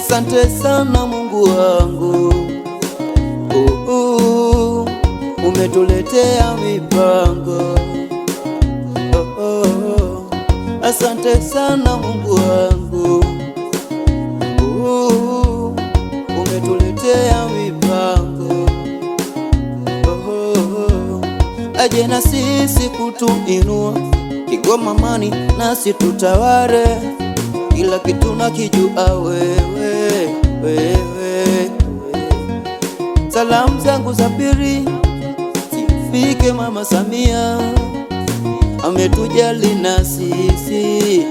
Asante sana Mungu wangu, umetuletea mipango. Asante sana Mungu wangu, umetuletea mipango. Aje na sisi kutuinua, Kigoma Mani nasi tutaware, kila kitu nakijua wewe. Salamu zangu za pili zifike Mama Samia, ametujali na sisi.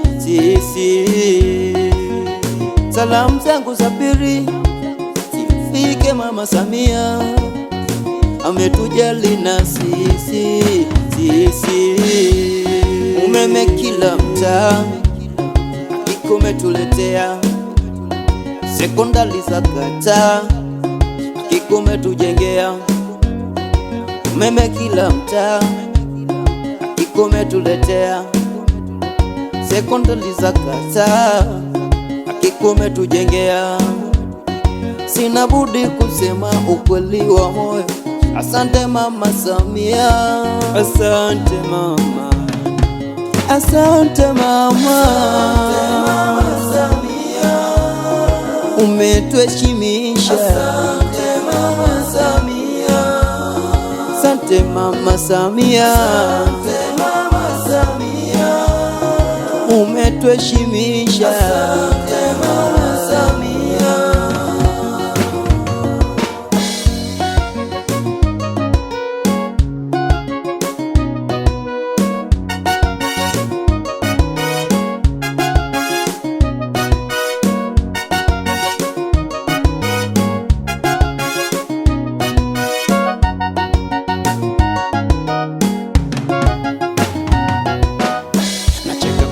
Salamu zangu za pili zifike Mama Samia, ametujali na sisi. Umeme kila mtaa hakika umetuletea, sekondari za kata hakika umetujengea. Umeme kila mtaa hakika umetuletea, sekondari za kata hakika umetujengea. Sina budi kusema ukweli wa moyo, asante Mama Samia, asante mama, asante mama, umetuheshimisha. Asante Mama Samia, asante Mama Samia, umetuheshimisha. Asante Mama Samia.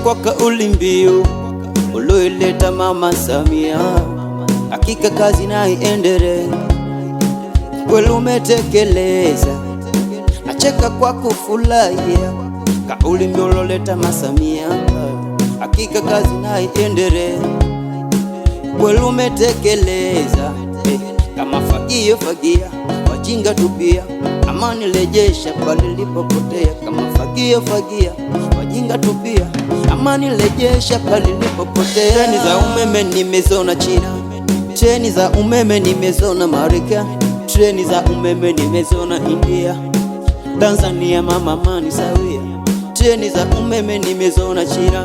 Kwa kauli mbiu uloileta Mama Samia, hakika kazi na iendelee, kweli umetekeleza. Nacheka kwa kufurahia kauli mbiu uloleta Mama Samia, hakika kazi na iendelee, kweli umetekeleza. Kama fagia wajinga tupia, amani rejesha pale ilipopotea. Kama fagia wajinga tupia, amani rejesha pale ilipopotea. Treni za umeme nimeziona China, treni za umeme nimeziona Marekani, treni za umeme nimeziona India, Tanzania Mama Mani sawia. Treni za umeme nimeziona China,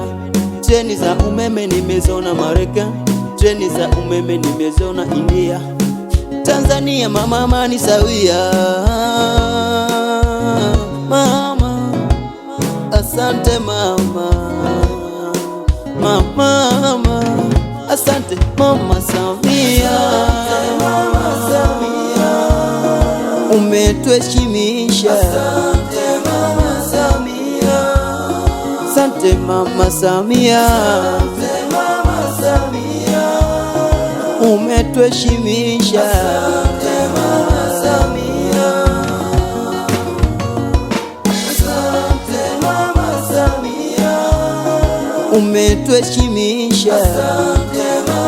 treni za umeme nimeziona Marekani, treni za umeme nimeziona India, Tanzania Mama Mani sawia. Mama, asante mama, asante Mama Samia, umetuheshimisha. Asante Mama Samia, asante Mama Samia, umetuheshimisha. Asante Mama Samia, asante Mama Samia, umetuheshimisha.